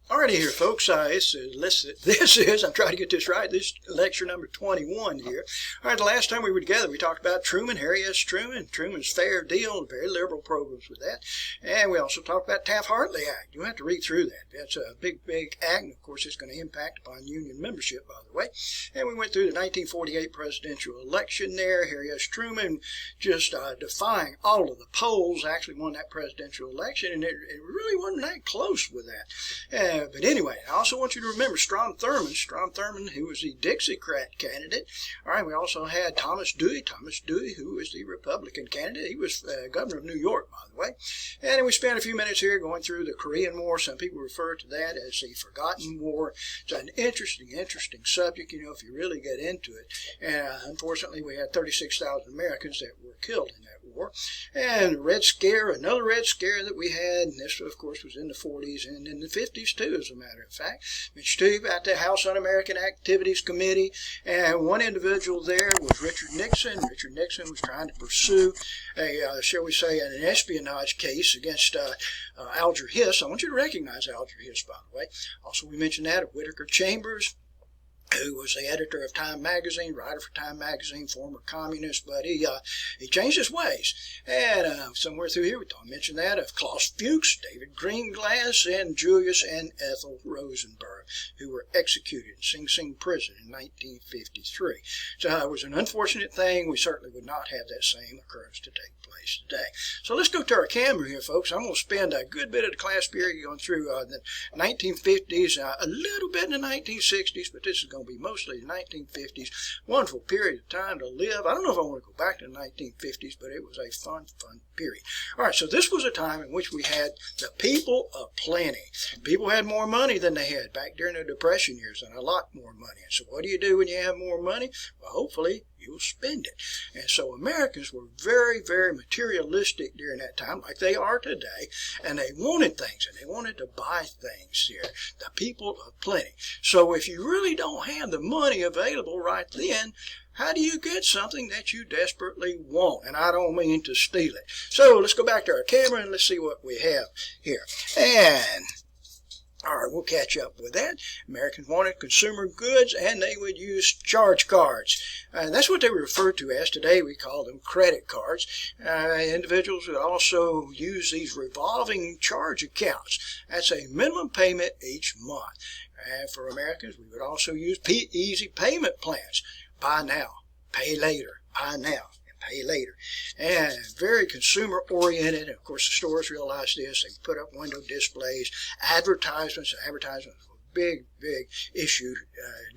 Alrighty here, folks. This is, I'm trying to get this right, this is lecture number 21 here. All right, the last time we were together, we talked about Truman, Harry S. Truman's Fair Deal, very liberal programs with that. And we also talked about Taft-Hartley Act. You have to read through that. That's a big act, and of course it's going to impact upon union membership, by the way. And we went through the 1948 presidential election there. Harry S. Truman just defying all of the polls, actually won that presidential election, and it really wasn't that close with that. But anyway, I also want you to remember Strom Thurmond, who was the Dixiecrat candidate. All right, we also had Thomas Dewey, who was the Republican candidate. He was governor of New York, by the way. And then we spent a few minutes here going through the Korean War. Some people refer to that as the Forgotten War. It's an interesting subject, you know, if you really get into it. And unfortunately, we had 36,000 Americans that were killed in that war. And the Red Scare, another Red Scare that we had, and this, of course, was in the 40s and in the 50s, too, as a matter of fact. Mentioned to you about the House Un-American Activities Committee, and one individual there was Richard Nixon. Richard Nixon was trying to pursue shall we say, an espionage case against Alger Hiss. I want you to recognize Alger Hiss, by the way. Also, we mentioned that of Whittaker Chambers, who was the editor of Time Magazine, writer for Time Magazine, former communist, but he changed his ways. And somewhere through here, we mentioned that of Klaus Fuchs, David Greenglass, and Julius and Ethel Rosenberg, who were executed in Sing Sing prison in 1953. So it was an unfortunate thing. We certainly would not have that same occurrence to take place today. So let's go to our camera here, folks. I'm going to spend a good bit of the class period going through the 1950s, a little bit in the 1960s, but this is going to be mostly the 1950s. Wonderful period of time to live. I don't know if I want to go back to the 1950s, but it was a fun period. All right, so this was a time in which we had the people of plenty. People had more money than they had back during the Depression years, and a lot more money. And so what do you do when you have more money? Well, hopefully you'll spend it. And so Americans were very, very materialistic during that time, like they are today, and they wanted things, and they wanted to buy things here. The people of plenty. So if you really don't have the money available right then, how do you get something that you desperately want? And I don't mean to steal it. So let's go back to our camera and let's see what we have here. And all right, we'll catch up with that. Americans wanted consumer goods, and they would use charge cards. And that's what they were referred to as. Today, we call them credit cards. Individuals would also use these revolving charge accounts. That's a minimum payment each month. And for Americans, we would also use easy payment plans. Buy now, pay later, buy now, pay later. And very consumer oriented. And of course, the stores realized this. They put up window displays, advertisements. Advertisements were a big issue,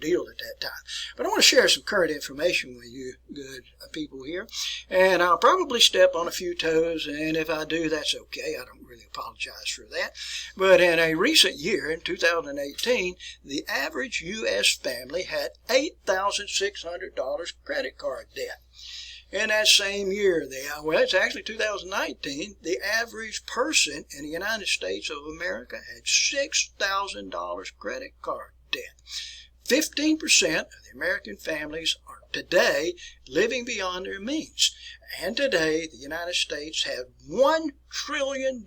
deal at that time. But I want to share some current information with you good people here. And I'll probably step on a few toes. And if I do, that's okay. I don't really apologize for that. But in a recent year, in 2018, the average U.S. family had $8,600 credit card debt. In that same year, well, it's actually 2019, the average person in the United States of America had $6,000 credit card debt. 15% of the American families are today living beyond their means. And today, the United States has $1 trillion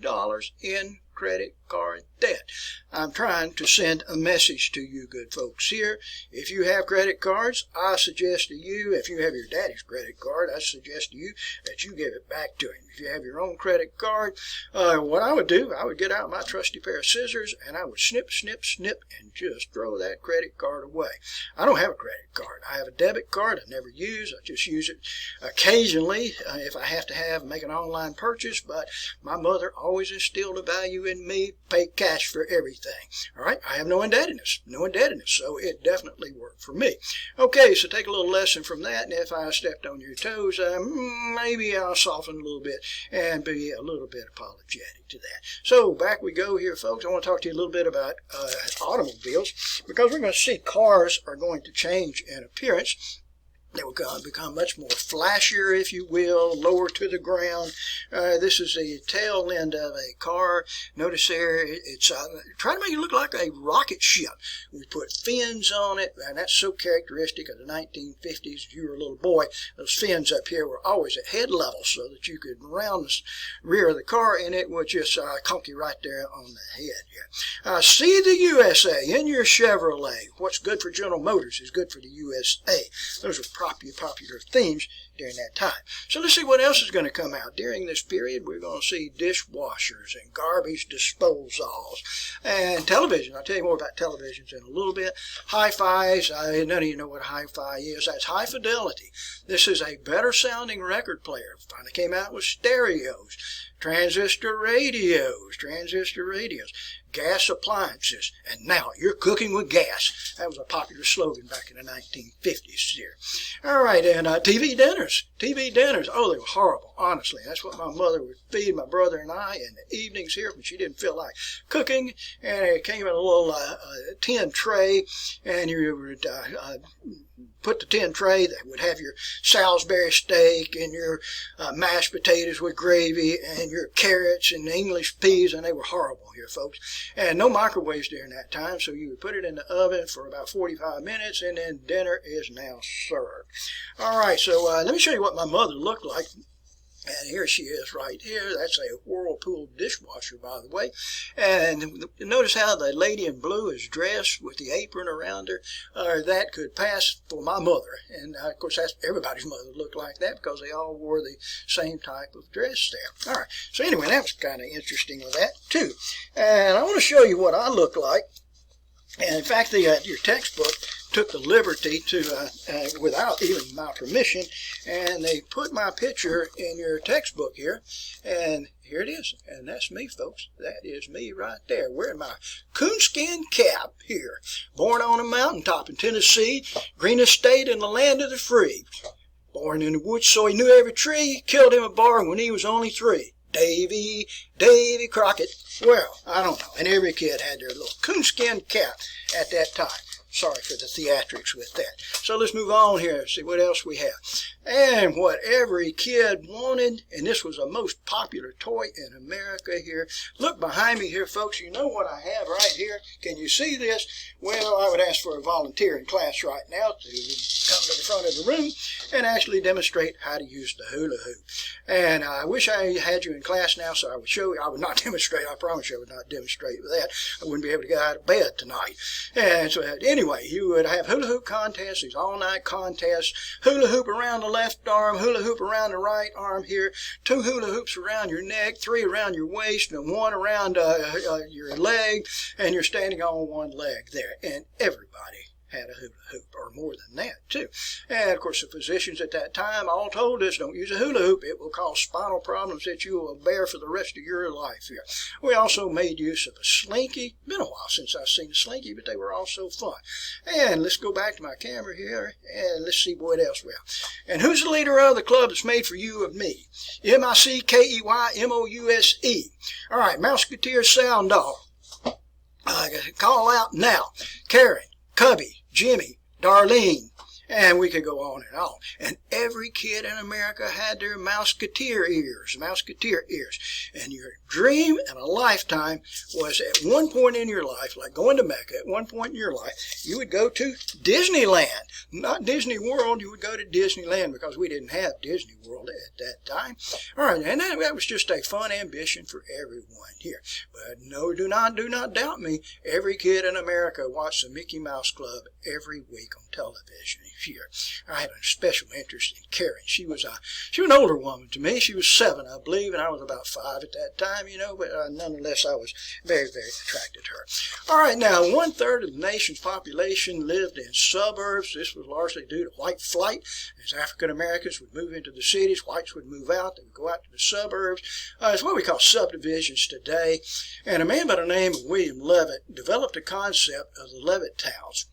in credit card debt. I'm trying to send a message to you good folks here. If you have credit cards, I suggest to you, if you have your daddy's credit card, I suggest to you that you give it back to him. If you have your own credit card, what I would do, I would get out my trusty pair of scissors and I would snip, and just throw that credit card away. I don't have a credit card. I have a debit card I never use. I just use it occasionally if I have to make an online purchase, but my mother always instilled a value in me, pay cash for everything. All right, I have no indebtedness, so it definitely worked for me. Okay, so take a little lesson from that, and if I stepped on your toes, maybe I'll soften a little bit and be a little bit apologetic to that. So back we go here, folks. I want to talk to you a little bit about automobiles, because we're going to see cars are going to change in appearance. They will become much more flashier, if you will, lower to the ground. This is the tail end of a car. Notice there, it's trying to make it look like a rocket ship. We put fins on it, and that's so characteristic of the 1950s. If you were a little boy, those fins up here were always at head level so that you could round the rear of the car, and it would just conk you right there on the head here. See the USA in your Chevrolet. What's good for General Motors is good for the USA. Those are popular themes during that time. So let's see what else is going to come out. During this period, we're going to see dishwashers and garbage disposals and television. I'll tell you more about televisions in a little bit. Hi-Fis, none of you know what a hi-fi is. That's high fidelity. This is a better sounding record player. Finally came out with stereos, transistor radios, gas appliances, and now you're cooking with gas. That was a popular slogan back in the 1950s here. All right, and TV dinners. Oh, they were horrible, honestly. That's what my mother would feed my brother and I in the evenings here when she didn't feel like cooking. And it came in a little tin tray, and you would put the tin tray that would have your Salisbury steak and your mashed potatoes with gravy and your carrots and English peas, and they were horrible here, folks. And no microwaves during that time, so you would put it in the oven for about 45 minutes, and then dinner is now served. All right, so let me show you what my mother looked like. And here she is right here. That's a Whirlpool dishwasher, by the way. And notice how the lady in blue is dressed with the apron around her. That could pass for my mother. And, of course, that's everybody's mother looked like that because they all wore the same type of dress there. All right. So, anyway, that was kind of interesting with that, too. And I want to show you what I look like. And, in fact, your textbook took the liberty to, without even my permission, and they put my picture in your textbook here, and here it is. And that's me, folks. That is me right there, wearing my coonskin cap here. Born on a mountaintop in Tennessee, greenest state in the land of the free. Born in the woods so he knew every tree, killed him a bar when he was only 3. Davy Crockett. Well, I don't know. And every kid had their little coonskin cap at that time. Sorry for the theatrics with that. So let's move on here and see what else we have. And what every kid wanted, and this was the most popular toy in America here. Look behind me here, folks. You know what I have right here. Can you see this? Well, I would ask for a volunteer in class right now to come to the front of the room and actually demonstrate how to use the hula hoop. And I wish I had you in class now so I would show you. I would not demonstrate. I promise you I would not demonstrate with that. I wouldn't be able to get out of bed tonight. And so anyway, you would have hula hoop contests, these all-night contests, hula hoop around the left arm, hula hoop around the right arm here, 2 hula hoops around your neck, 3 around your waist, and 1 around your leg, and you're standing on 1 leg there. And everybody had a hula hoop, or more than that, too. And, of course, the physicians at that time all told us, don't use a hula hoop. It will cause spinal problems that you will bear for the rest of your life here. We also made use of a slinky. Been a while since I've seen a slinky, but they were also fun. And let's go back to my camera here, and let's see what else we have. And who's the leader of the club that's made for you of me? MICKEYMOUSE. All right, Mouseketeer Sound Dog. Call out now. Karen, Cubby, Jimmy, Darlene, and we could go on and on. And every kid in America had their Mouseketeer ears. And your dream in a lifetime was at one point in your life, like going to Mecca, at one point in your life, you would go to Disneyland. Not Disney World, you would go to Disneyland because we didn't have Disney World at that time. All right, and that was just a fun ambition for everyone here. But no, do not doubt me. Every kid in America watched the Mickey Mouse Club every week on television here. I had a special interest in Karen. She was an older woman to me. She was 7, I believe, and I was about 5 at that time, but nonetheless, I was very, very attracted to her. All right, now, 1/3 of the nation's population lived in suburbs. This was largely due to white flight. As African Americans would move into the cities, whites would move out. They would go out to the suburbs. It's what we call subdivisions today. And a man by the name of William Levitt developed a concept of the Levittowns.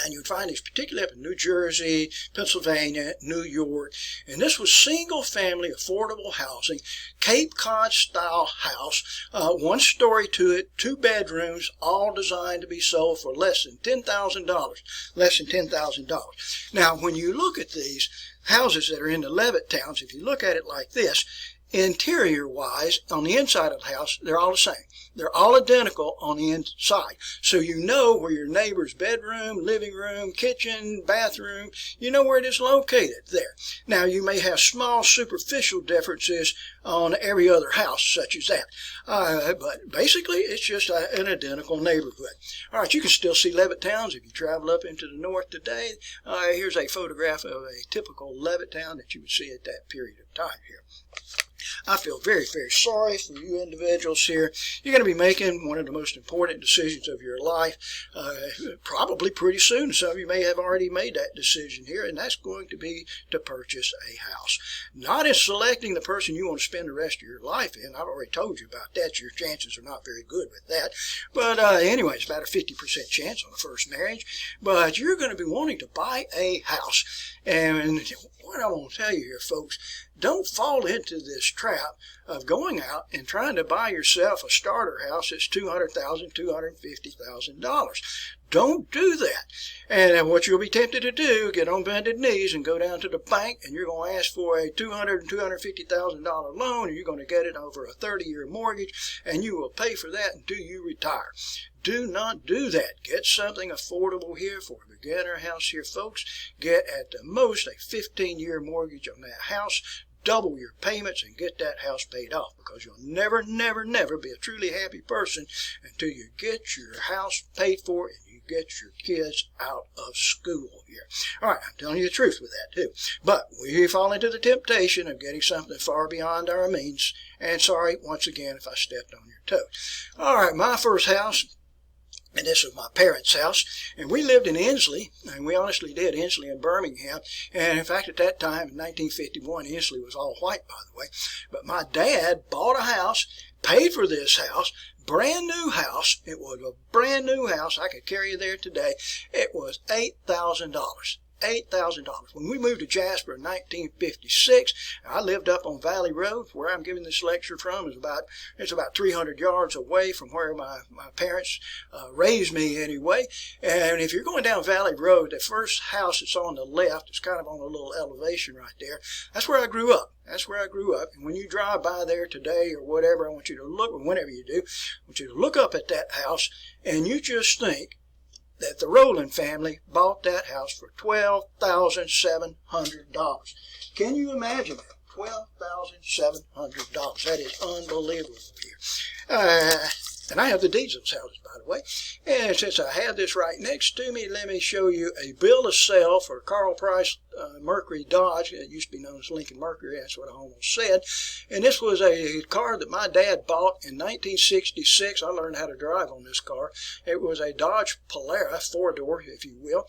And you'd find these particularly up in New Jersey, Pennsylvania, New York. And this was single-family, affordable housing, Cape Cod-style house, one story to it, 2 bedrooms, all designed to be sold for less than $10,000. Less than $10,000. Now, when you look at these houses that are in the Levittowns, if you look at it like this, interior-wise, on the inside of the house, they're all the same. They're all identical on the inside. So you know where your neighbor's bedroom, living room, kitchen, bathroom, you know where it is located there. Now, you may have small superficial differences on every other house, such as that. But basically, it's just an identical neighborhood. All right, you can still see Levittowns if you travel up into the north today. Here's a photograph of a typical Levittown that you would see at that period of time here. I feel very, very sorry for you individuals here. You're going to be making one of the most important decisions of your life, probably pretty soon. Some of you may have already made that decision here, and that's going to be to purchase a house. Not in selecting the person you want to spend the rest of your life in. I've already told you about that. Your chances are not very good with that. But anyway, it's about a 50% chance on a first marriage. But you're going to be wanting to buy a house. And what I want to tell you here, folks, don't fall into this trap of going out and trying to buy yourself a starter house that's $200,000, $250,000. Don't do that. And what you'll be tempted to do, get on bended knees and go down to the bank, and you're going to ask for a $200,000 and $250,000 loan, and you're going to get it over a 30-year mortgage, and you will pay for that until you retire. Do not do that. Get something affordable here for a beginner house here, folks. Get at the most a 15-year mortgage on that house. Double your payments and get that house paid off, because you'll never, never, never be a truly happy person until you get your house paid for and you get your kids out of school here. All right, I'm telling you the truth with that too. But we fall into the temptation of getting something far beyond our means. And sorry once again if I stepped on your toe. All right, my first house. And this was my parents' house, and we lived in Inslee, and we honestly did, Inslee and Birmingham. And in fact, at that time, in 1951, Inslee was all white, by the way. But my dad bought a house, paid for this house, brand new house. It was a brand new house. I could carry you there today. It was $8,000. $8,000. When we moved to Jasper in 1956, I lived up on Valley Road, where I'm giving this lecture from. It's about 300 yards away from where my parents raised me anyway. And if you're going down Valley Road, the first house that's on the left, it's kind of on a little elevation right there. That's where I grew up. That's where I grew up. And when you drive by there today or whatever, I want you to look, or whenever you do, I want you to look up at that house, and you just think that the Rowland family bought that house for $12,700. Can you imagine that? $12,700. That is unbelievable here. And I have the deeds of those houses, by the way. And since I have this right next to me, let me show you a bill of sale for Carl Price Mercury Dodge. It used to be known as Lincoln Mercury. That's what I almost said. And this was a car that my dad bought in 1966. I learned how to drive on this car. It was a Dodge Polara, 4-door, if you will.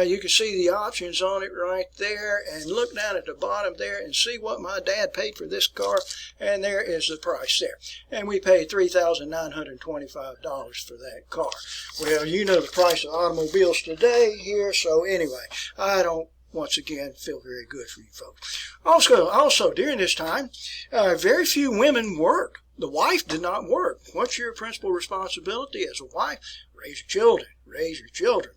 You can see the options on it right there. And look down at the bottom there and see what my dad paid for this car. And there is the price there. And we paid $3,925 for that car. Well, you know the price of automobiles today here, so anyway, I don't, once again, feel very good for you folks. Also during this time, very few women worked. The wife did not work. What's your principal responsibility as a wife? Raise your children. Raise your children.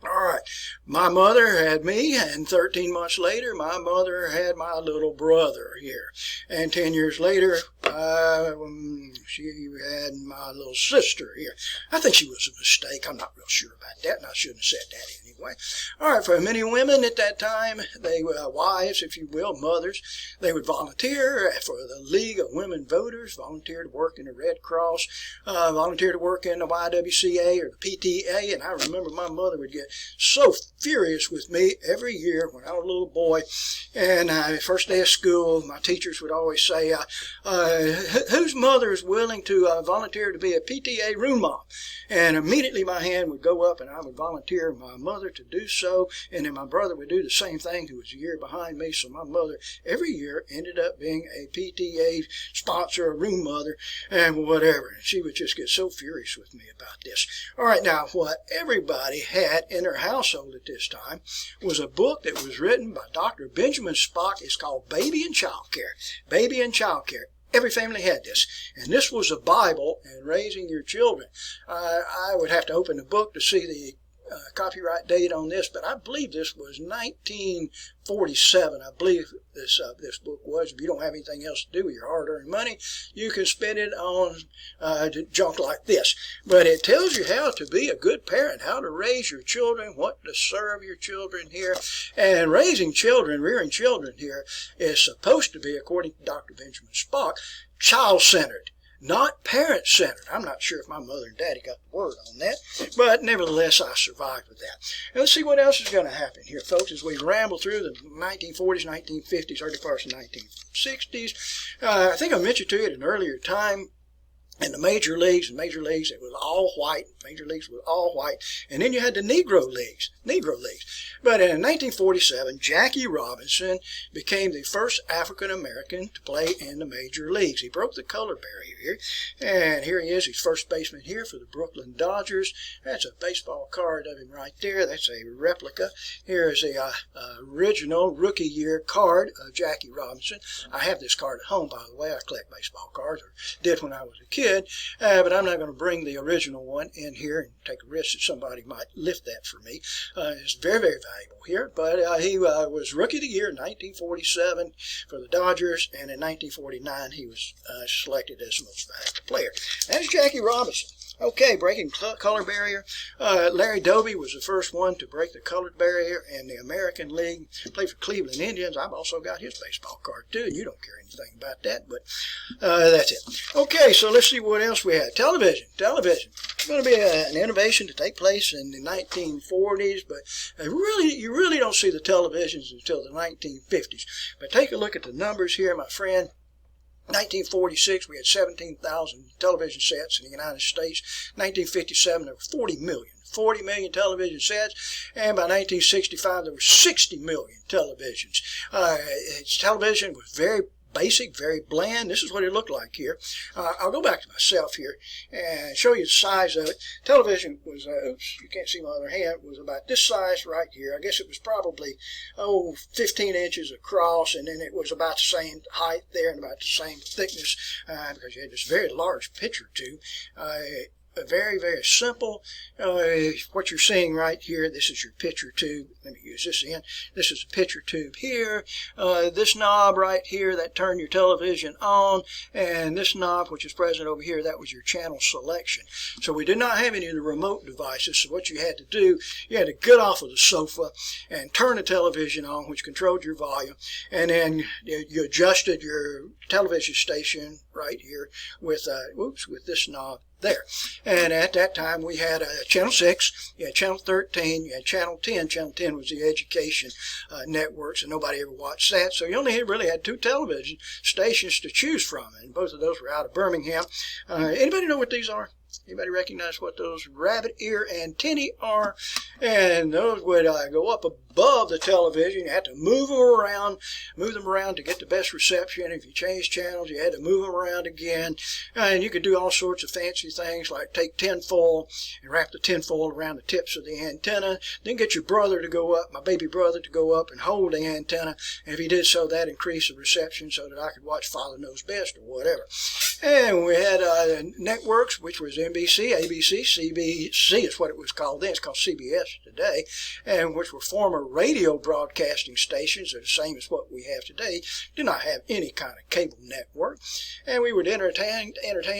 All right, my mother had me, and 13 months later, my mother had my little brother here. And 10 years later, she had my little sister here. I think she was a mistake. I'm not real sure about that, and I shouldn't have said that anyway. All right, for many women at that time, they were wives, if you will, mothers. They would volunteer for the League of Women Voters, volunteer to work in the Red Cross, volunteer to work in the YWCA or the PTA, and I remember my mother would get so furious with me every year when I was a little boy. And first day of school, my teachers would always say, whose mother is willing to volunteer to be a PTA room mom? And immediately my hand would go up and I would volunteer my mother to do so. And then my brother would do the same thing, who was a year behind me. So my mother every year ended up being a PTA sponsor, a room mother, and whatever. And she would just get so furious with me about this. All right, now what everybody had in in their household at this time was a book that was written by Dr. Benjamin Spock. It's called Baby and Child Care. Baby and Child Care. Every family had this, and this was a Bible in raising your children. I would have to open the book to see the copyright date on this, but I believe this was 1947. I believe this book was. If you don't have anything else to do with your hard-earned money, you can spend it on junk like this. But it tells you how to be a good parent, how to raise your children, what to serve your children here. And raising children, rearing children here is supposed to be, according to Dr. Benjamin Spock, child-centered, not parent-centered. I'm not sure if my mother and daddy got the word on that, but nevertheless, I survived with that. And let's see what else is going to happen here, folks, as we ramble through the 1940s, 1950s, early parts of the 1960s. I think I mentioned to you at an earlier time, in the major leagues, it was all white. Major leagues was all white. And then you had the Negro leagues. But in 1947, Jackie Robinson became the first African-American to play in the major leagues. He broke the color barrier here. And here he is. He's first baseman here for the Brooklyn Dodgers. That's a baseball card of him right there. That's a replica. Here is the original rookie year card of Jackie Robinson. I have this card at home, by the way. I collect baseball cards, or did when I was a kid. But I'm not going to bring the original one in here and take a risk that somebody might lift that for me. It's very, very valuable here. But he was Rookie of the Year in 1947 for the Dodgers, and in 1949 he was selected as the most valuable player. That's Jackie Robinson. Okay, breaking color barrier. Larry Doby was the first one to break the color barrier in the American League. Played for Cleveland Indians. I've also got his baseball card too, and you don't care anything about that, but that's it. Okay, so let's see what else we had. Television. It's going to be an innovation to take place in the 1940s, but you really don't see the televisions until the 1950s. But take a look at the numbers here, my friend. 1946, we had 17,000 television sets in the United States. 1957, there were 40 million television sets, and by 1965 there were 60 million televisions. Television was very basic, very bland. This is what it looked like here. I'll go back to myself here and show you the size of it. Television was, oops, you can't see my other hand, was about this size right here. I guess it was probably, 15 inches across, and then it was about the same height there and about the same thickness because you had this very large picture tube. Very, very simple. What you're seeing right here, this is your picture tube. Let me use this end. This is a picture tube here. This knob right here, that turned your television on. And this knob, which is present over here, that was your channel selection. So we did not have any of the remote devices. So what you had to do, you had to get off of the sofa and turn the television on, which controlled your volume. And then you adjusted your television station right here with, with this knob there. And at that time we had Channel 6, you had Channel 13, you had Channel 10. Channel 10 was the education networks, and nobody ever watched that. So you only really had 2 television stations to choose from, and both of those were out of Birmingham. Anybody know what these are? Anybody recognize what those rabbit ear antennae are? And those would go up above the television. You had to move them around to get the best reception. If you changed channels, you had to move them around again. And you could do all sorts of fancy things like take tinfoil and wrap the tinfoil around the tips of the antenna. Then get your brother to go up, my baby brother, to go up and hold the antenna. And if he did so, that increased the reception so that I could watch Father Knows Best or whatever. And we had networks, which was NBC, ABC, CBC is what it was called then. It's called CBS today, and which were former radio broadcasting stations. They're the same as what we have today. Did not have any kind of cable network. And we would entertain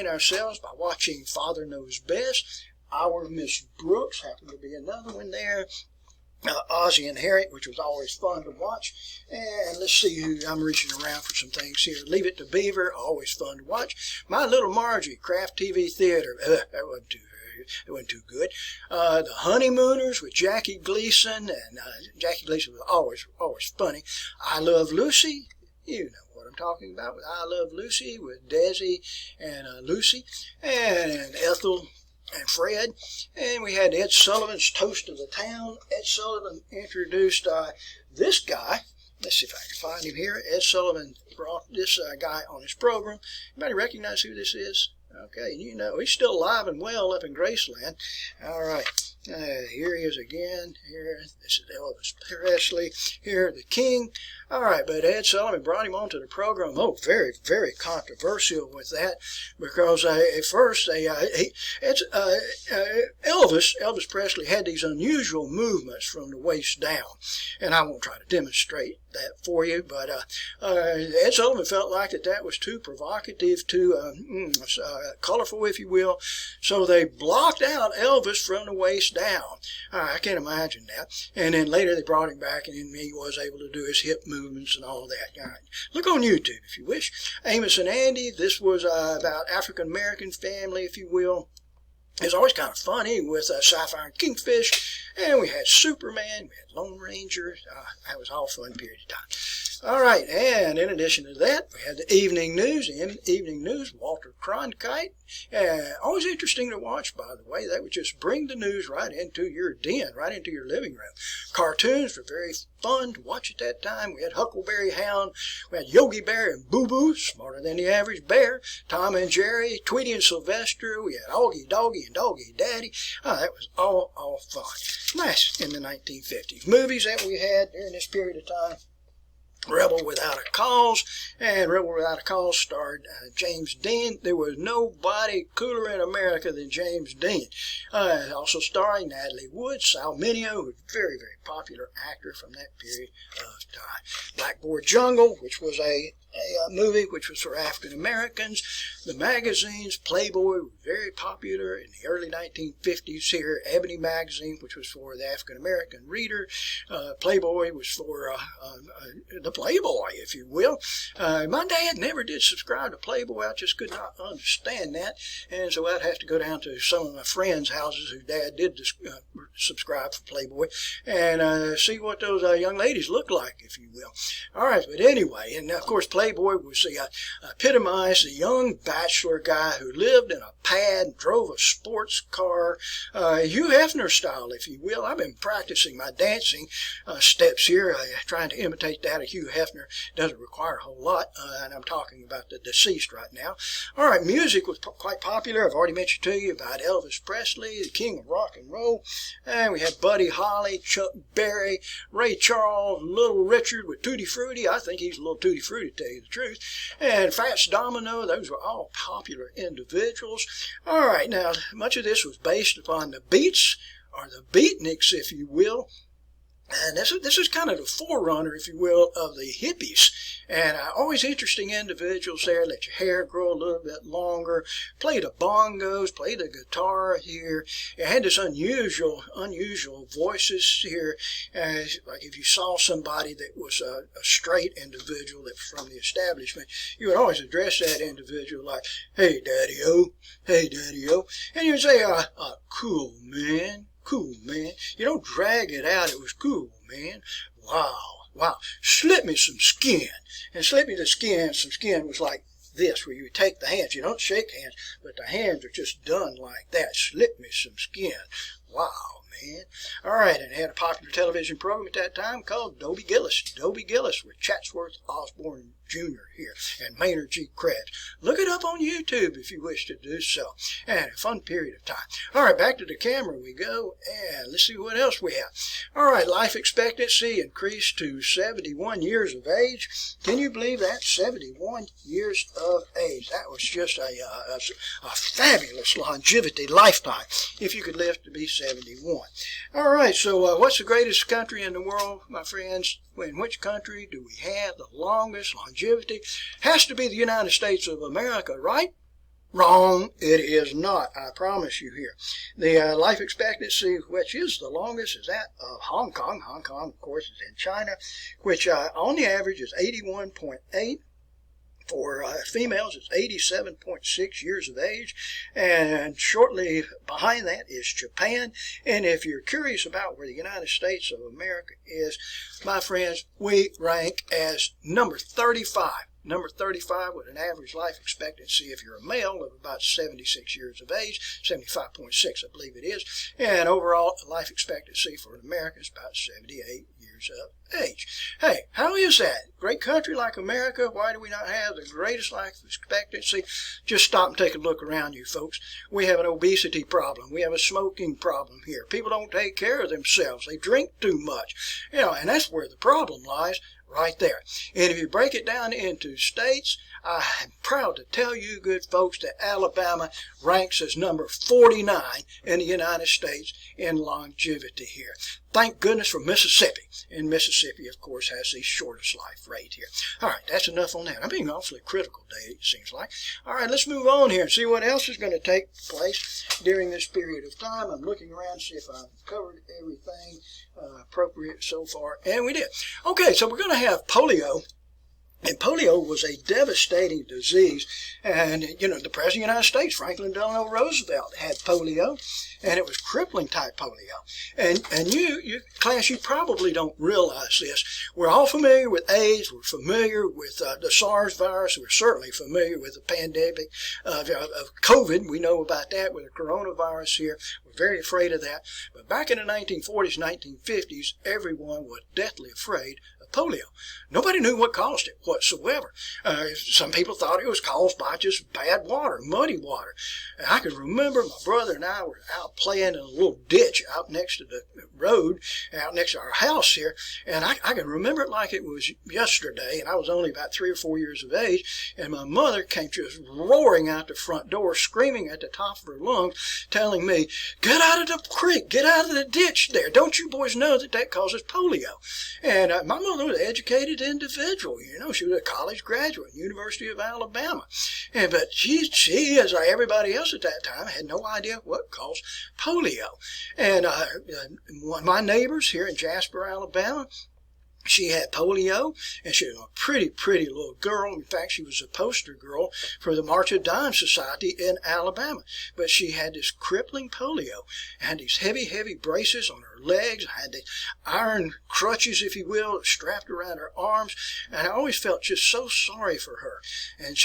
ourselves by watching Father Knows Best. Our Miss Brooks happened to be another one there. Ozzie and Harriet, which was always fun to watch. And let's see, I'm reaching around for some things here. Leave It to Beaver, always fun to watch. My Little Margie, Kraft TV Theater, that wasn't too good. The Honeymooners with Jackie Gleason, and Jackie Gleason was always funny. I Love Lucy, you know what I'm talking about with I Love Lucy, with Desi and Lucy, and Ethel and Fred. And we had Ed Sullivan's Toast of the Town. Ed Sullivan introduced this guy. Let's see if I can find him here. Ed Sullivan brought this guy on his program. Anybody recognize who this is? Okay, you know, he's still alive and well up in Graceland. All right. Here he is again. Here, this is Elvis Presley. Here, the King. All right, but Ed Sullivan brought him onto the program. Oh, very, very controversial with that, because at first Elvis Presley had these unusual movements from the waist down, and I won't try to demonstrate that for you, but Ed Sullivan felt like that was too provocative, too colorful, if you will, so they blocked out Elvis from the waist down. I can't imagine that. And then later they brought him back, and then he was able to do his hip movements and all that. All right. Look on YouTube if you wish. Amos and Andy, this was about African-American family, if you will. It was always kind of funny with Sapphire and Kingfish, and we had Superman, we had Lone Ranger. That was all fun period of time. All right, and in addition to that, we had the evening news. In evening news, Walter Cronkite. Always interesting to watch, by the way. They would just bring the news right into your den, right into your living room. Cartoons were very fun to watch at that time. We had Huckleberry Hound, we had Yogi Bear and Boo Boo, smarter than the average bear, Tom and Jerry, Tweety and Sylvester. We had Augie Doggy and Doggy Daddy. That was all fun. Nice in the 1950s. Movies that we had during this period of time. Rebel Without a Cause, and Rebel Without a Cause starred James Dean. There was nobody cooler in America than James Dean. Also starring Natalie Wood, Sal Mineo, who was a very, very popular actor from that period of time. Blackboard Jungle, which was a movie which was for African Americans. The magazines, Playboy, were very popular in the early 1950s here. Ebony magazine, which was for the African American reader. Playboy was for the Playboy, if you will. My dad never did subscribe to Playboy. I just could not understand that, and so I'd have to go down to some of my friends' houses whose dad did subscribe for Playboy and see what those young ladies looked like, if you will. All right, but anyway, and of course Playboy was the epitomized the young bachelor guy who lived in a pad and drove a sports car, Hugh Hefner style, if you will. I've been practicing my dancing steps here, trying to imitate that of Hugh Hefner. Doesn't require a whole lot, and I'm talking about the deceased right now. All right, music was quite popular. I've already mentioned to you about Elvis Presley, the king of rock and roll, and we had Buddy Holly, Chuck Berry, Ray Charles, Little Richard with Tutti Frutti. I think he's a little Tutti Frutti, to tell you the truth. And Fats Domino. Those were all popular individuals. All right, now much of this was based upon the Beats, or the Beatniks, if you will. And this is kind of the forerunner, if you will, of the hippies. And always interesting individuals there. Let your hair grow a little bit longer. Play the bongos. Play the guitar here. It had this unusual voices here. Like if you saw somebody that was a straight individual that was from the establishment, you would always address that individual like, "Hey, Daddy-O. Hey, Daddy-O." And you would say, "Cool, man. Cool, man." You don't drag it out. It was cool, man. Wow. Slip me some skin. And slip me the skin. Some skin was like this, where you would take the hands. You don't shake hands, but the hands are just done like that. Slip me some skin. Wow, man. All right, and it had a popular television program at that time called Dobie Gillis. Dobie Gillis with Chatsworth Osborne Jr. here and Maynard G. Krebs. Look it up on YouTube if you wish to do so. And a fun period of time. All right, back to the camera we go, and let's see what else we have. All right, life expectancy increased to 71 years of age. Can you believe that? 71 years of age. That was just a fabulous longevity lifetime if you could live to be 71. All right, so what's the greatest country in the world, my friends? In which country do we have the longest longevity? Has to be the United States of America, right? Wrong, it is not, I promise you here. The life expectancy, which is the longest, is that of Hong Kong. Hong Kong, of course, is in China, which on the average is 81.8. For females, it's 87.6 years of age, and shortly behind that is Japan. And if you're curious about where the United States of America is, my friends, we rank as number 35 number 35 with an average life expectancy, if you're a male, of about 76 years of age, 75.6 I believe it is, and overall life expectancy for an American is about 78 years of age. Hey, how is that? Great country like America, why do we not have the greatest life expectancy? Just stop and take a look around you, folks. We have an obesity problem. We have a smoking problem here. People don't take care of themselves. They drink too much. And that's where the problem lies. Right there. And if you break it down into states, I'm proud to tell you, good folks, that Alabama ranks as number 49 in the United States in longevity here. Thank goodness for Mississippi. And Mississippi, of course, has the shortest life rate here. All right, that's enough on that. I'm being awfully critical today, it seems like. All right, let's move on here and see what else is going to take place during this period of time. I'm looking around to see if I've covered everything appropriate so far, and we did. Okay, so we're going to have polio. And polio was a devastating disease. And, the President of the United States, Franklin Delano Roosevelt, had polio, and it was crippling type polio. And you class, you probably don't realize this. We're all familiar with AIDS. We're familiar with the SARS virus. We're certainly familiar with the pandemic of COVID. We know about that with the coronavirus here. We're very afraid of that. But back in the 1940s, 1950s, everyone was deathly afraid of polio. Nobody knew what caused it whatsoever. Some people thought it was caused by just bad water, muddy water. And I can remember my brother and I were out playing in a little ditch out next to the road, out next to our house here, and I can remember it like it was yesterday, and I was only about 3 or 4 years of age, and my mother came just roaring out the front door, screaming at the top of her lungs, telling me, "Get out of the creek, get out of the ditch there. Don't you boys know that causes polio?" And my mother was an educated individual, she was a college graduate, University of Alabama. But she, as everybody else at that time, had no idea what caused polio. And one of my neighbors here in Jasper, Alabama, she had polio, and she was a pretty, pretty little girl. In fact, she was a poster girl for the March of Dimes Society in Alabama. But she had this crippling polio, and these heavy, heavy braces on her legs, had the iron crutches, if you will, strapped around her arms, and I always felt just so sorry for her. And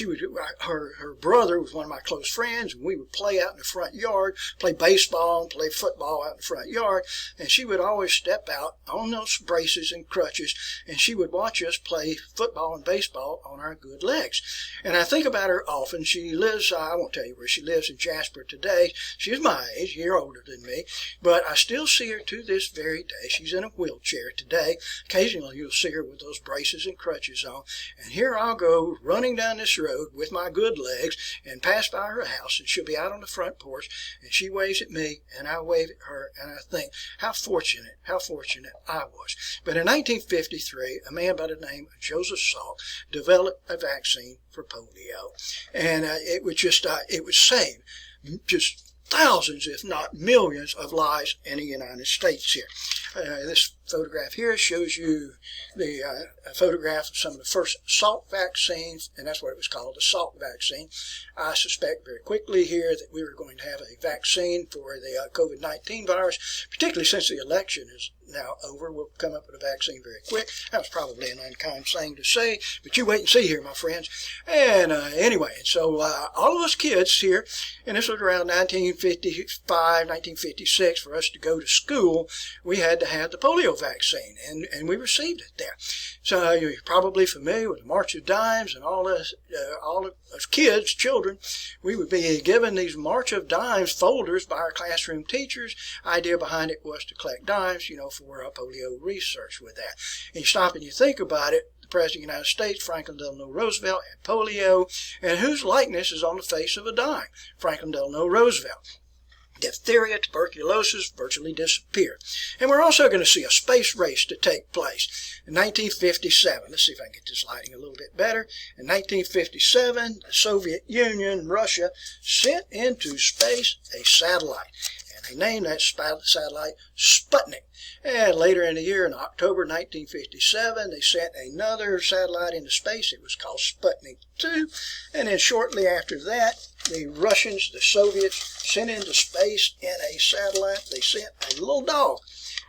her brother was one of my close friends, and we would play out in the front yard, play baseball and play football out in the front yard, and she would always step out on those braces and crutches, and she would watch us play football and baseball on our good legs. And I think about her often. She lives, I won't tell you where she lives, in Jasper today. She's my age, a year older than me, but I still see her to this very day. She's in a wheelchair today. Occasionally you'll see her with those braces and crutches on, and here I'll go running down this road with my good legs and pass by her house, and she'll be out on the front porch, and she waves at me and I wave at her, and I think how fortunate I was. But in 1953, a man by the name of Joseph Salk developed a vaccine for polio, and it would save just thousands, if not millions, of lives in the United States here. This photograph here shows you the photograph of some of the first Salk vaccines, and that's what it was called, the Salk vaccine. I suspect very quickly here that we were going to have a vaccine for the COVID-19 virus, particularly since the election is now over. We'll come up with a vaccine very quick. That was probably an unkind thing to say, but you wait and see here, my friends. And anyway, so all of us kids here, and this was around 1955, 1956, for us to go to school, we had to have the polio vaccine, and we received it there. So you're probably familiar with the March of Dimes, and all of us kids, children, we would be given these March of Dimes folders by our classroom teachers. Idea behind it was to collect dimes, for polio research with that. And you stop and you think about it, the President of the United States, Franklin Delano Roosevelt, had polio, and whose likeness is on the face of a dime? Franklin Delano Roosevelt. Diphtheria, tuberculosis virtually disappeared. And we're also going to see a space race to take place. In 1957, let's see if I can get this lighting a little bit better. In 1957, the Soviet Union, Russia, sent into space a satellite. And they named that satellite Sputnik. And later in the year, in October 1957, they sent another satellite into space. It was called Sputnik 2. And then shortly after that, the Russians, the Soviets, sent into space in a satellite. They sent a little dog.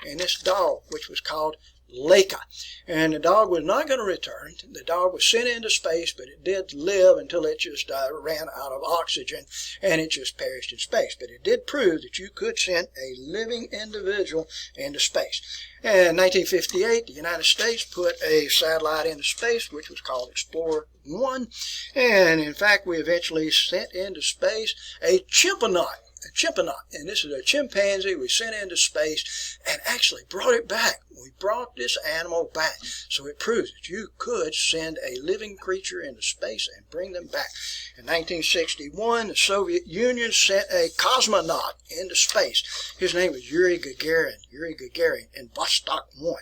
And this dog, which was called Laika. And the dog was not going to return. The dog was sent into space, but it did live until it just ran out of oxygen, and it just perished in space. But it did prove that you could send a living individual into space. And in 1958, the United States put a satellite into space, which was called Explorer 1. And in fact, we eventually sent into space a chimpanzee. And this is a chimpanzee we sent into space and actually brought it back. We brought this animal back. So it proves that you could send a living creature into space and bring them back. In 1961, the Soviet Union sent a cosmonaut into space. His name was Yuri Gagarin in Vostok 1.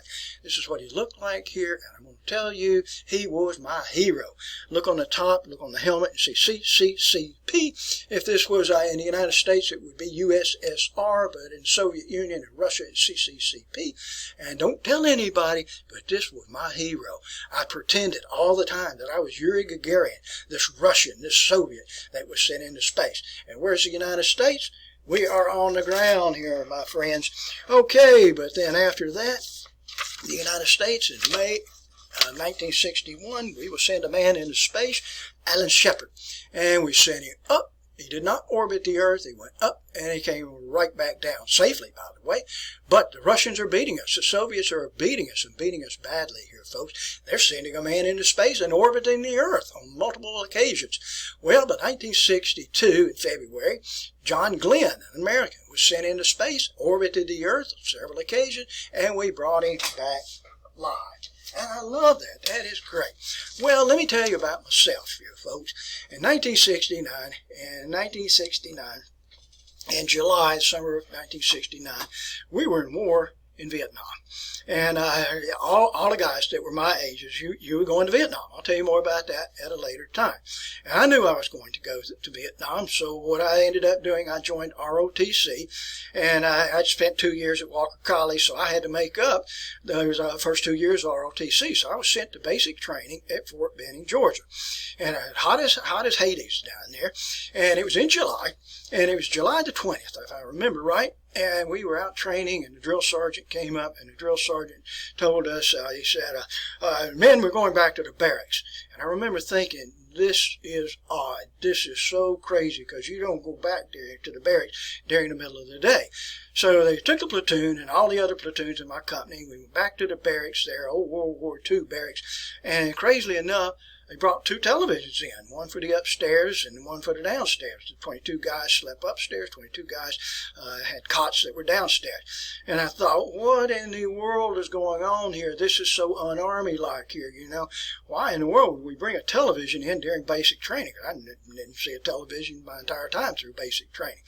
This is what he looked like here, and I'm going to tell you, he was my hero. Look on the top, look on the helmet, and see CCCP. If this was in the United States, it would be USSR, but in Soviet Union and Russia, it's CCCP. And don't tell anybody, but this was my hero. I pretended all the time that I was Yuri Gagarin, this Russian, this Soviet that was sent into space. And where's the United States? We are on the ground here, my friends. Okay, but then after that, the United States in May 1961, we will send a man into space, Alan Shepard. And we sent him up. He did not orbit the Earth. He went up, and he came right back down, safely, by the way. But the Russians are beating us. The Soviets are beating us, and beating us badly here, folks. They're sending a man into space and orbiting the Earth on multiple occasions. Well, but 1962, in February, John Glenn, an American, was sent into space, orbited the Earth on several occasions, and we brought him back alive. And I love that. That is great. Well, let me tell you about myself here, folks. In 1969, in July, summer of 1969, we were in war in Vietnam. And all the guys that were my ages, you were going to Vietnam. I'll tell you more about that at a later time. And I knew I was going to go to Vietnam, so what I ended up doing, I joined ROTC, and I spent 2 years at Walker College, so I had to make up those first 2 years of ROTC. So I was sent to basic training at Fort Benning, Georgia. And hot as Hades down there. And it was in July, and it was July the 20th, if I remember right. And we were out training, and the drill sergeant came up, and the drill sergeant told us, he said, men, we're going back to the barracks. And I remember thinking, this is odd. This is so crazy, because you don't go back there to the barracks during the middle of the day. So they took the platoon and all the other platoons in my company. We went back to the barracks there, old World War II barracks. And crazily enough, they brought 2 televisions in, one for the upstairs and one for the downstairs. The 22 guys slept upstairs, 22 guys had cots that were downstairs. And I thought, what in the world is going on here? This is so un-Army-like here, you know. Why in the world would we bring a television in during basic training? I didn't see a television my entire time through basic training.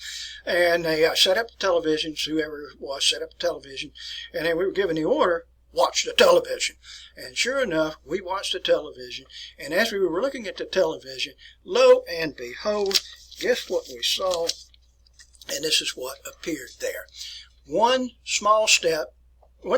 And they set up the televisions, whoever it was set up the television, and then we were given the order, watch the television. And sure enough, we watched the television. And as we were looking at the television, lo and behold, guess what we saw? And this is what appeared there. One small step for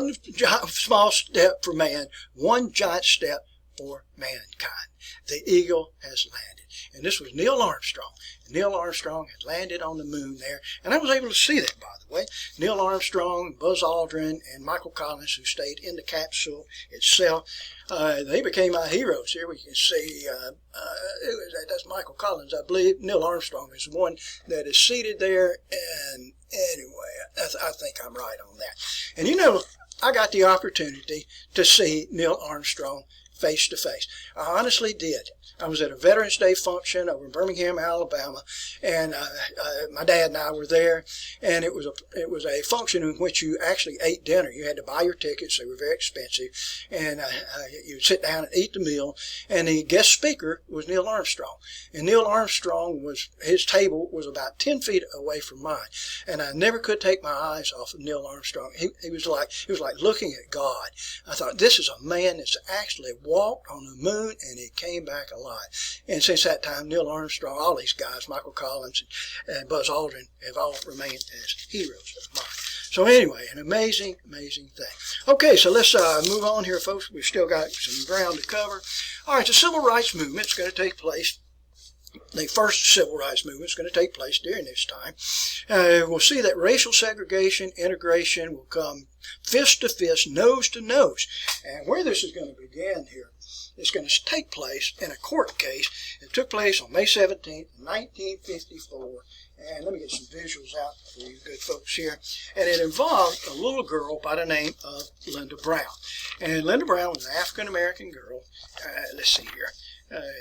man, one giant step for mankind. The eagle has landed. And this was Neil Armstrong. Neil Armstrong had landed on the moon there, and I was able to see that, by the way. Neil Armstrong, Buzz Aldrin, and Michael Collins, who stayed in the capsule itself, they became my heroes. Here we can see, that's Michael Collins, I believe. Neil Armstrong is the one that is seated there, and anyway, I think I'm right on that. And you know, I got the opportunity to see Neil Armstrong face to face. I honestly did. I was at a Veterans Day function over in Birmingham, Alabama, and my dad and I were there, and it was a function in which you actually ate dinner. You had to buy your tickets; they were very expensive, and you'd sit down and eat the meal. And the guest speaker was Neil Armstrong, and Neil Armstrong his table was about 10 feet away from mine, and I never could take my eyes off of Neil Armstrong. It was like looking at God. I thought, this is a man that's actually walked on the moon, and he came back alive. And since that time, Neil Armstrong, all these guys, Michael Collins and Buzz Aldrin, have all remained as heroes of mine. So anyway, an amazing, amazing thing. Okay, so let's move on here, folks. We've still got some ground to cover. All right, the Civil Rights Movement is going to take place the first civil rights movement is going to take place during this time. We'll see that racial segregation, integration will come fist to fist, nose to nose. And where this is going to begin here, it's going to take place in a court case. It took place on May 17th, 1954. And let me get some visuals out for you good folks here. And it involved a little girl by the name of Linda Brown. And Linda Brown was an African-American girl. Let's see here.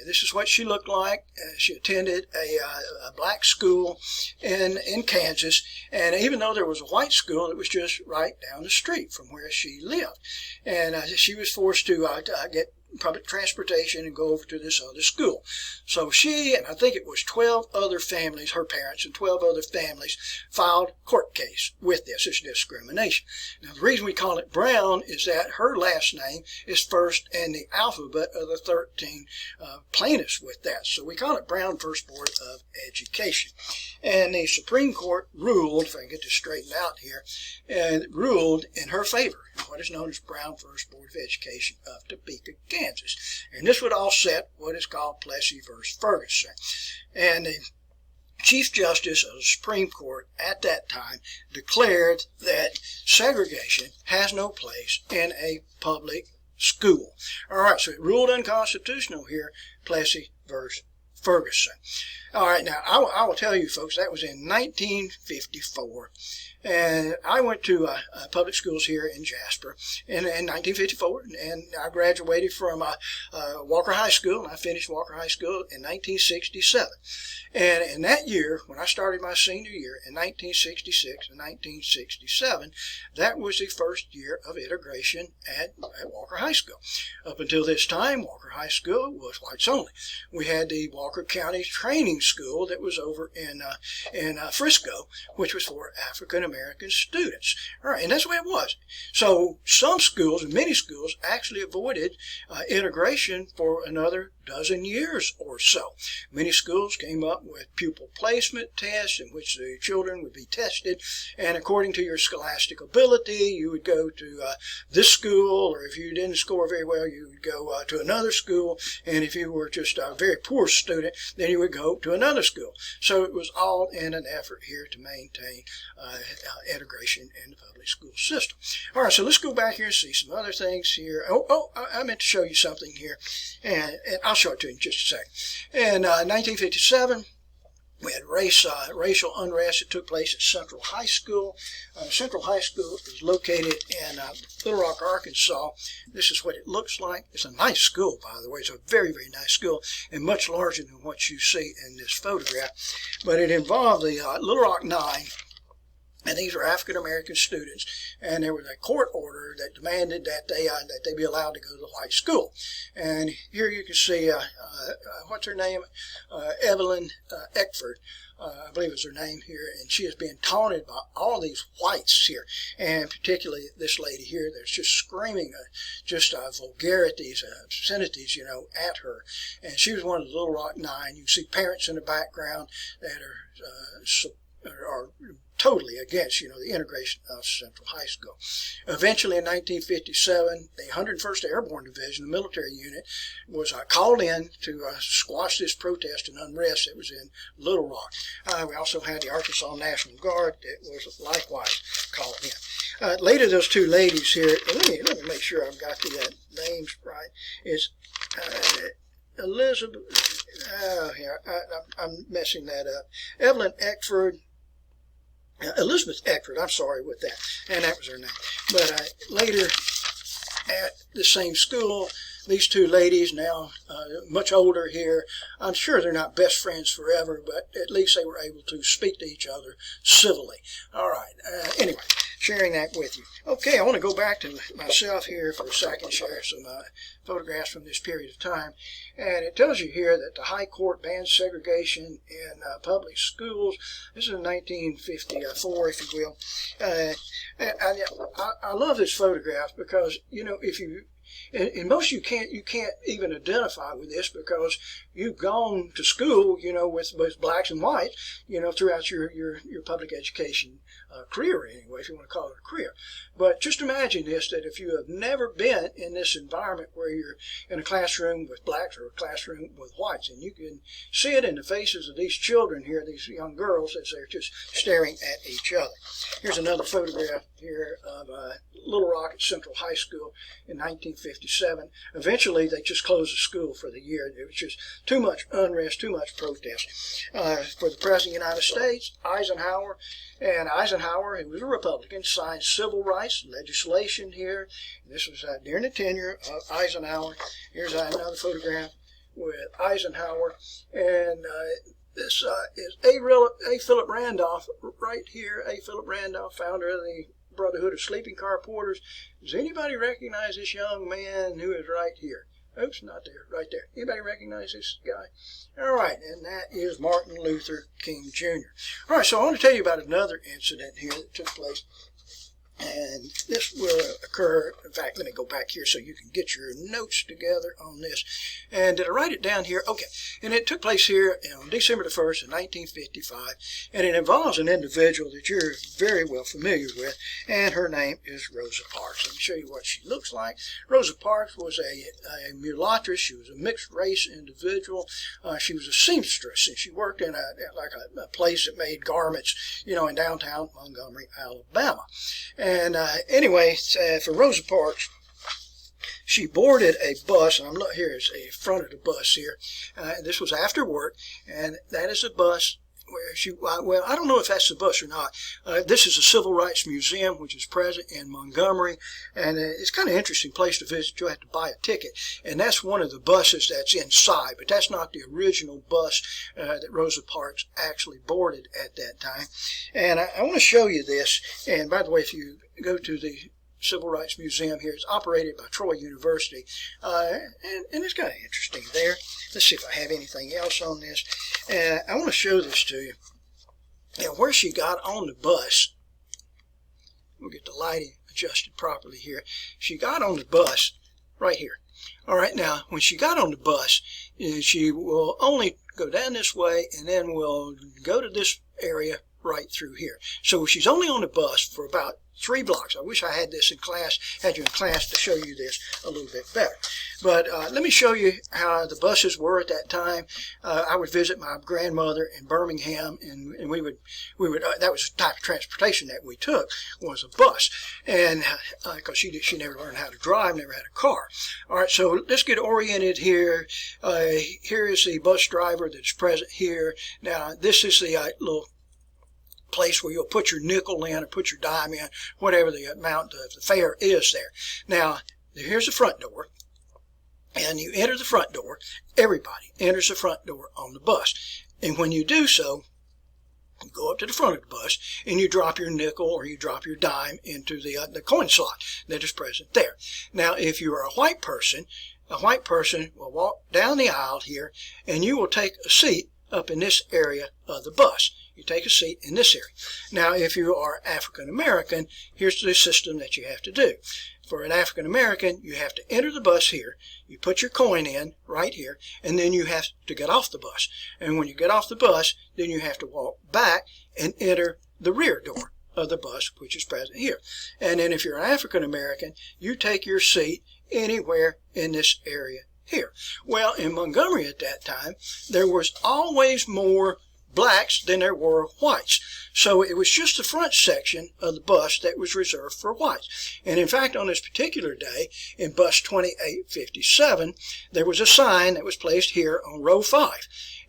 This is what she looked like. She attended a black school in Kansas, and even though there was a white school, it was just right down the street from where she lived. And she was forced to get public transportation and go over to this other school. So she, and I think it was 12 other families, her parents and 12 other families, filed court case with this. It's discrimination. Now, the reason we call it Brown is that her last name is first in the alphabet of the 13 plaintiffs with that. So we call it Brown First Board of Education. And the Supreme Court ruled, if I can get this straightened out here, and ruled in her favor, what is known as Brown First Board of Education of Topeka, Kansas. And this would offset what is called Plessy versus Ferguson. And the Chief Justice of the Supreme Court at that time declared that segregation has no place in a public school. All right, so it ruled unconstitutional here, Plessy versus Ferguson. All right, now I will tell you folks, that was in 1954. And I went to public schools here in Jasper in 1954, and I graduated from Walker High School, and I finished Walker High School in 1967. And in that year, when I started my senior year in 1966 and 1967, that was the first year of integration at Walker High School. Up until this time, Walker High School was whites only. We had the Walker County Training School that was over in Frisco, which was for African American students. All right, and that's the way it was. So some schools, and many schools, actually avoided integration for another dozen years or so. Many schools came up with pupil placement tests in which the children would be tested, and according to your scholastic ability, you would go to this school, or if you didn't score very well, you would go to another school, and if you were just a very poor student, then you would go to another school. So it was all in an effort here to maintain integration in the public school system. All right, so let's go back here and see some other things here. I meant to show you something here, and I'll show it to you in just a second. In 1957, we had racial unrest that took place at Central High School. Central High School is located in Little Rock, Arkansas. This is what it looks like. It's a nice school, by the way. It's a very, very nice school, and much larger than what you see in this photograph. But it involved the Little Rock Nine, and these were African American students, and there was a court order that demanded that they be allowed to go to the white school. And here you can see what's her name, Evelyn Eckford, I believe is her name here, and she is being taunted by all these whites here, and particularly this lady here that's just screaming vulgarities, obscenities, at her. And she was one of the Little Rock Nine. You can see parents in the background that are totally against, the integration of Central High School. Eventually, in 1957, the 101st Airborne Division, the military unit, was called in to squash this protest and unrest that was in Little Rock. We also had the Arkansas National Guard that was likewise called in. Later, those two ladies here, let me make sure I've got the names right. It's Elizabeth, I'm messing that up. Evelyn Eckford, Elizabeth Eckford, I'm sorry with that, and that was her name. But later at the same school, these two ladies, now much older here, I'm sure they're not best friends forever, but at least they were able to speak to each other civilly. All right, anyway, sharing that with you. Okay, I want to go back to myself here for a second, share some photographs from this period of time. And it tells you here that the High Court banned segregation in public schools. This is in 1954, if you will. I love this photograph because, if you and most of you can't even identify with this because you've gone to school, with both blacks and whites, throughout your public education career anyway, if you want to call it a career. But just imagine this, that if you have never been in this environment where you're in a classroom with blacks or a classroom with whites, and you can see it in the faces of these children here, these young girls, as they're just staring at each other. Here's another photograph here of Little Rock at Central High School in 1957. Eventually, they just closed the school for the year. There was just too much unrest, too much protest. For the President of the United States, Eisenhower, who was a Republican, signed civil rights legislation here. This was during the tenure of Eisenhower. Here's another photograph with Eisenhower, and this is A. Philip Randolph right here. A. Philip Randolph, founder of the Brotherhood of Sleeping Car Porters. Does anybody recognize this young man who is right here? Oops, not there, right there. Anybody recognize this guy? All right, and that is Martin Luther King Jr. All right, so I want to tell you about another incident here that took place. And this will occur, in fact, let me go back here so you can get your notes together on this. And did I write it down here? Okay. And it took place here on December the 1st of 1955. And it involves an individual that you're very well familiar with. And her name is Rosa Parks. Let me show you what she looks like. Rosa Parks was a mulattress. She was a mixed race individual. She was a seamstress. And she worked in a place that made garments, in downtown Montgomery, Alabama. And anyway, for Rosa Parks, she boarded a bus, and here is a front of the bus here. This was after work, and that is a bus where I don't know if that's the bus or not. This is a Civil Rights Museum, which is present in Montgomery, and it's kind of an interesting place to visit. You'll have to buy a ticket, and that's one of the buses that's inside, but that's not the original bus that Rosa Parks actually boarded at that time. And I want to show you this, and by the way, if you go to the Civil Rights Museum here, it's operated by Troy University, and it's kind of interesting there. Let's see if I have anything else on this. I want to show this to you. Now, where she got on the bus, we'll get the lighting adjusted properly here. She got on the bus right here. All right, now, when she got on the bus, she will only go down this way, and then we'll go to this area right through here. So she's only on the bus for about 3 blocks. I wish I had this in class, had you in class to show you this a little bit better. But let me show you how the buses were at that time. I would visit my grandmother in Birmingham, and we would that was the type of transportation that we took, was a bus. And because she never learned how to drive, never had a car. All right, so let's get oriented here. Here is the bus driver that's present here. Now, this is the little place where you'll put your nickel in or put your dime in, whatever the amount of the fare is there. Now, here's the front door, and you enter the front door. Everybody enters the front door on the bus. And when you do so, you go up to the front of the bus, and you drop your nickel or you drop your dime into the coin slot that is present there. Now, if you are a white person will walk down the aisle here, and you will take a seat up in this area of the bus. You take a seat in this area. Now, if you are African American, here's the system that you have to do. For an African American, you have to enter the bus here. You put your coin in right here, and then you have to get off the bus. And when you get off the bus, then you have to walk back and enter the rear door of the bus, which is present here. And then if you're an African American, you take your seat anywhere in this area here. Well, in Montgomery at that time, there was always more blacks than there were whites. So it was just the front section of the bus that was reserved for whites. And in fact, on this particular day, in bus 2857, there was a sign that was placed here on row 5.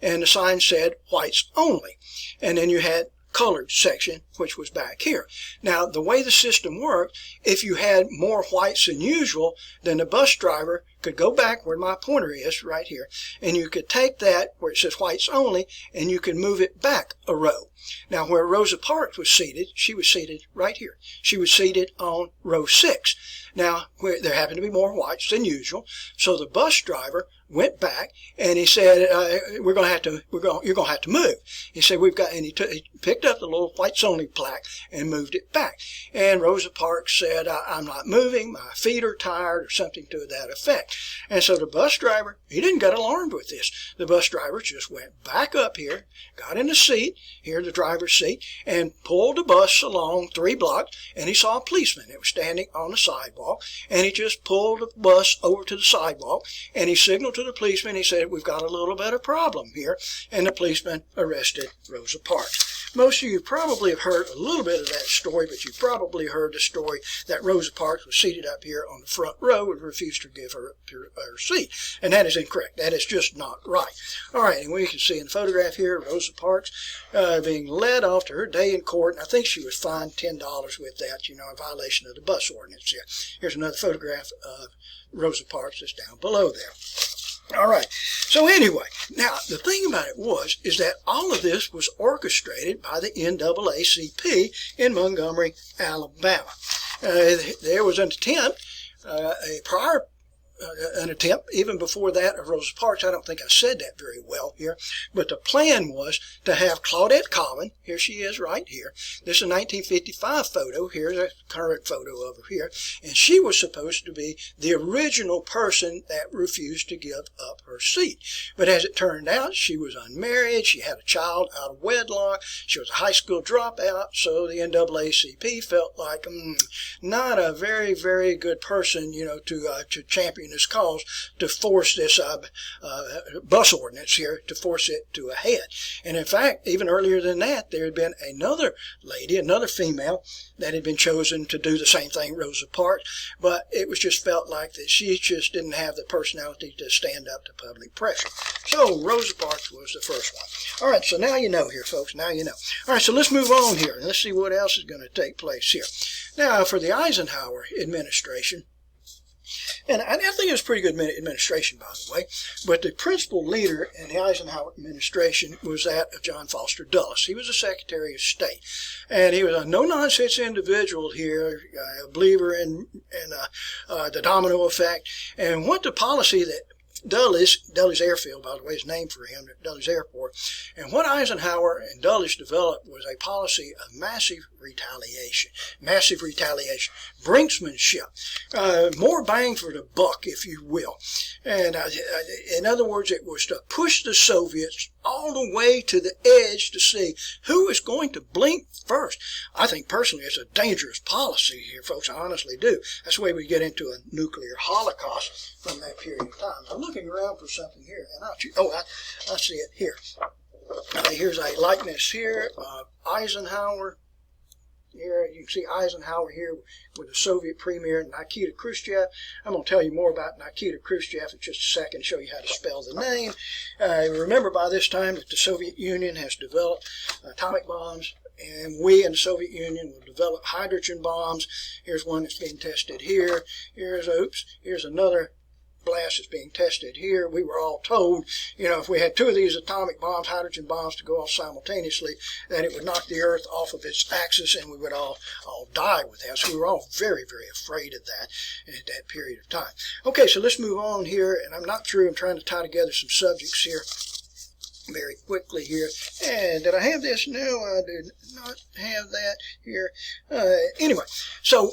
And the sign said, whites only. And then you had colored section, which was back here. Now, the way the system worked, if you had more whites than usual, then the bus driver could go back where my pointer is, right here, and you could take that where it says whites only, and you could move it back a row. Now, where Rosa Parks was seated, she was seated right here. She was seated on row 6. Now, there happened to be more whites than usual, so the bus driver went back, and he said, you're going to have to move. He said, and he picked up the little whites only plaque and moved it back. And Rosa Parks said, I'm not moving, my feet are tired, or something to that effect. And so the bus driver, he didn't get alarmed with this. The bus driver just went back up here, got in the seat, here the driver's seat, and pulled the bus along 3 blocks, and he saw a policeman that was standing on the sidewalk, and he just pulled the bus over to the sidewalk, and he signaled to the policeman. He said, we've got a little bit of problem here, and the policeman arrested Rosa Parks. Most of you probably have heard a little bit of that story, but you probably heard the story that Rosa Parks was seated up here on the front row and refused to give her seat. And that is incorrect. That is just not right. All right, and we can see in the photograph here, Rosa Parks being led off to her day in court, and I think she was fined $10 with that, in violation of the bus ordinance here. Here's another photograph of Rosa Parks that's down below there. All right. So anyway, now the thing about it is that all of this was orchestrated by the NAACP in Montgomery, Alabama. There was an attempt, an attempt even before that of Rosa Parks. I don't think I said that very well here, but the plan was to have Claudette Colvin, here she is right here. This is a 1955 photo. Here's a current photo of her here, and she was supposed to be the original person that refused to give up her seat. But as it turned out, she was unmarried, she had a child out of wedlock, she was a high school dropout, so the NAACP felt like not a very, very good person, to champion this cause, to force this bus ordinance here, to force it to a head. And in fact, even earlier than that, there had been another lady, another female, that had been chosen to do the same thing, Rosa Parks, but it was just felt like that she just didn't have the personality to stand up to public pressure. So Rosa Parks was the first one. All right, so now you know here, folks, now you know. All right, so let's move on here, and let's see what else is going to take place here. Now, for the Eisenhower administration, and I think it was pretty good administration, by the way, but the principal leader in the Eisenhower administration was that of John Foster Dulles. He was the Secretary of State, and he was a no-nonsense individual here, a believer in the domino effect, and what the policy that Dulles Airfield, by the way, is named for him, Dulles Airport. And what Eisenhower and Dulles developed was a policy of massive retaliation, brinksmanship, more bang for the buck, if you will. And in other words, it was to push the Soviets all the way to the edge to see who is going to blink first. I think personally it's a dangerous policy here, folks. I honestly do. That's the way we get into a nuclear holocaust from that period of time. I'm looking around for something here, and I see it here. Here's a likeness here of Eisenhower. Here you can see Eisenhower here with the Soviet premier Nikita Khrushchev. I'm going to tell you more about Nikita Khrushchev in just a second, show you how to spell the name. Remember by this time that the Soviet Union has developed atomic bombs, and we in the Soviet Union will develop hydrogen bombs. Here's one that's being tested here. Here's another blast that's being tested here. We were all told, if we had 2 of these atomic bombs, hydrogen bombs, to go off simultaneously, that it would knock the Earth off of its axis and we would all die with that. So we were all very, very afraid of that at that period of time. Okay, so let's move on here, and I'm not through. I'm trying to tie together some subjects here very quickly here. And did I have this? No, I did not have that here. Anyway, so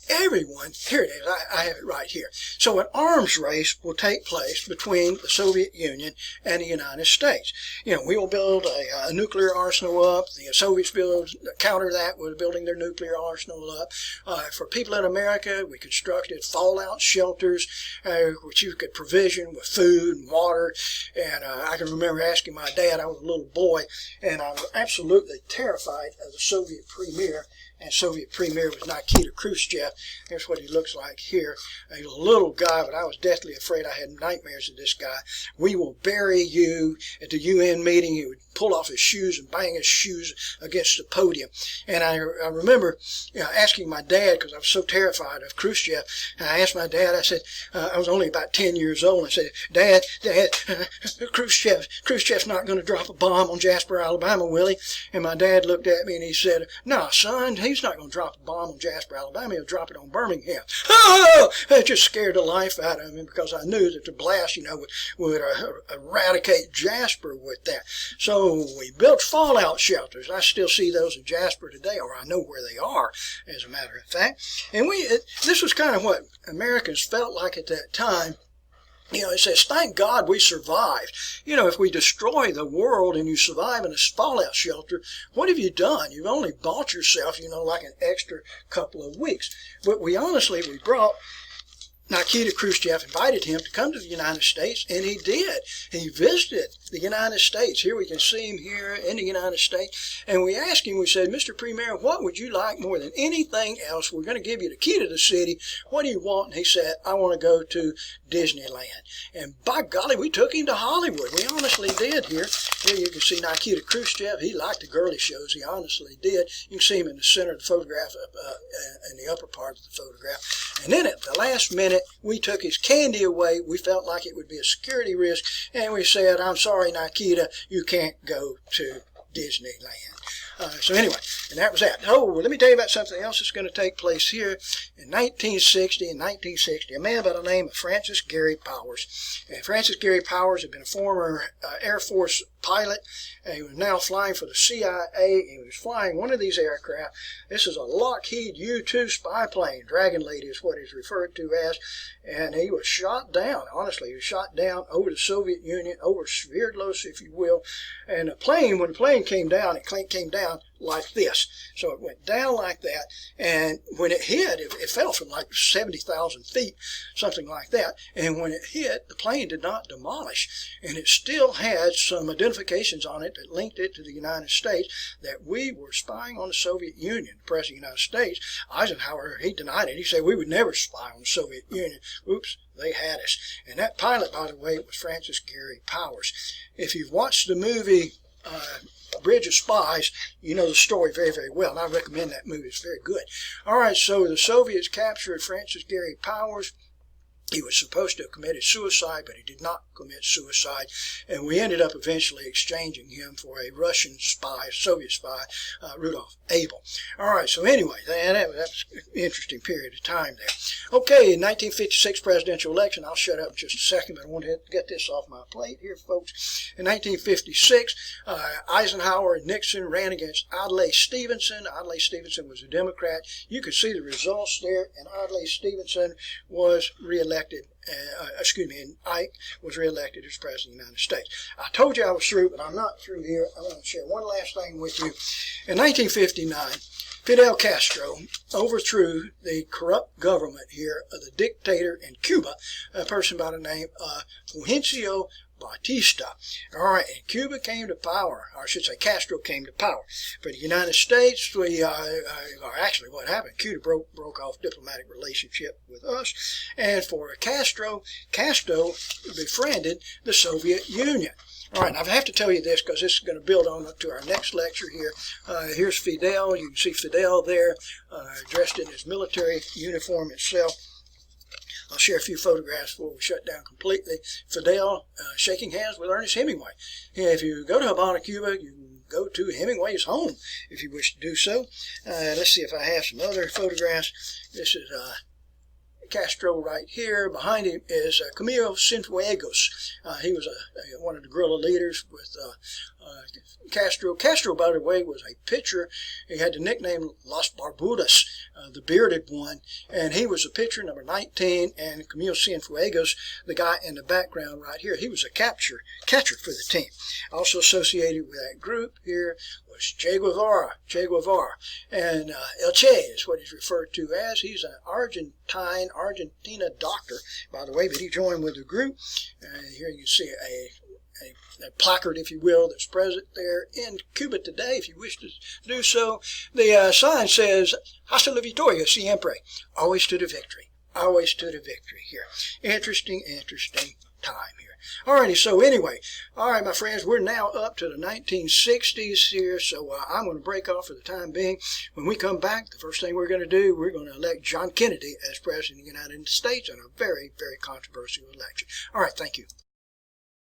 everyone, here it is, I have it right here. So an arms race will take place between the Soviet Union and the United States. We will build a nuclear arsenal up. The Soviets counter that with building their nuclear arsenal up. For people in America, we constructed fallout shelters, which you could provision with food and water. And I can remember asking my dad, I was a little boy, and I was absolutely terrified of the Soviet premier. And Soviet premier was Nikita Khrushchev. Here's what he looks like here. He's a little guy, but I was deathly afraid. I had nightmares of this guy. We will bury you. At the UN meeting, he would pull off his shoes and bang his shoes against the podium. And I remember asking my dad, because I was so terrified of Khrushchev, and I asked my dad, I said, I was only about 10 years old, and I said, Dad, Khrushchev's not going to drop a bomb on Jasper, Alabama, will he? And my dad looked at me and he said, No, son, he's not going to drop a bomb on Jasper, Alabama. He'll drop it on Birmingham. Oh! It just scared the life out of me because I knew that the blast, would eradicate Jasper with that. So we built fallout shelters. I still see those in Jasper today, or I know where they are, as a matter of fact. And this was kind of what Americans felt like at that time. It says, thank God we survived. If we destroy the world and you survive in a fallout shelter, what have you done? You've only bought yourself, like an extra couple of weeks. But we brought Nikita Khrushchev, invited him to come to the United States, and he did. He visited the United States. Here we can see him here in the United States. And we asked him, we said, Mr. Premier, what would you like more than anything else? We're going to give you the key to the city. What do you want? And he said, I want to go to Disneyland. And by golly, we took him to Hollywood. We honestly did here. Here you can see Nikita Khrushchev. He liked the girly shows. He honestly did. You can see him in the center of the photograph, in the upper part of the photograph. And then at the last minute, we took his candy away. We felt like it would be a security risk. And we said, I'm sorry, Nikita, you can't go to Disneyland. So anyway, and that was that. Oh, let me tell you about something else that's going to take place here in 1960. A man by the name of Francis Gary Powers. And Francis Gary Powers had been a former Air Force pilot. And he was now flying for the CIA. He was flying one of these aircraft. This is a Lockheed U-2 spy plane. Dragon Lady is what he's referred to as. And he was shot down. Honestly, he was shot down over the Soviet Union, over Sverdlovsk, if you will. And when the plane came down, it came down like this. So it went down like that, and when it hit, it fell from like 70,000 feet, something like that. And when it hit, the plane did not demolish, and it still had some identifications on it that linked it to the United States, that we were spying on the Soviet Union. The President of the United States, Eisenhower, he denied it. He said we would never spy on the Soviet Union. Oops, they had us. And that pilot, by the way, was Francis Gary Powers. If you've watched the movie Bridge of Spies, you know the story very, very well, and I recommend that movie. It's very good. All right, so the Soviets captured Francis Gary Powers. He was supposed to have committed suicide, but he did not commit suicide, and we ended up eventually exchanging him for a Russian spy, Soviet spy, Rudolf Abel. All right, so anyway, that was an interesting period of time there. Okay, 1956 presidential election. I'll shut up in just a second, but I want to get this off my plate here, folks. In 1956, Eisenhower and Nixon ran against Adlai Stevenson. Adlai Stevenson was a Democrat. You could see the results there, and Adlai Stevenson was reelected. And Ike was reelected as President of the United States. I told you I was through, but I'm not through here. I want to share one last thing with you. In 1959, Fidel Castro overthrew the corrupt government here of the dictator in Cuba, a person by the name of Fulgencio Batista. All right, and Cuba came to power, or I should say Castro came to power. For the United States, or actually what happened, Cuba broke off diplomatic relationship with us, and for Castro befriended the Soviet Union. All right, now I have to tell you this because this is going to build on to our next lecture here. Here's Fidel. You can see Fidel there, dressed in his military uniform itself. I'll share a few photographs before we shut down completely. Fidel shaking hands with Ernest Hemingway. If you go to Havana, Cuba, you can go to Hemingway's home if you wish to do so. Let's see if I have some other photographs. This is Castro right here. Behind him is Camilo Cienfuegos. He was one of the guerrilla leaders with Castro. Castro, by the way, was a pitcher. He had the nickname Los Barbudas, the bearded one, and he was a pitcher, number 19, and Camilo Cienfuegos, the guy in the background right here, he was a catcher for the team. Also associated with that group here was Che Guevara, and El Che is what he's referred to as. He's an Argentina doctor, by the way, but he joined with the group. Here you can see a placard, if you will, that's present there in Cuba today, if you wish to do so. The sign says, Hasta la victoria, siempre, always to the victory. Always to the victory here. Interesting time here. Alrighty, so anyway, alright, my friends, we're now up to the 1960s here, so I'm going to break off for the time being. When we come back, the first thing we're going to do, we're going to elect John Kennedy as President of the United States in a very, very controversial election. Alright, thank you.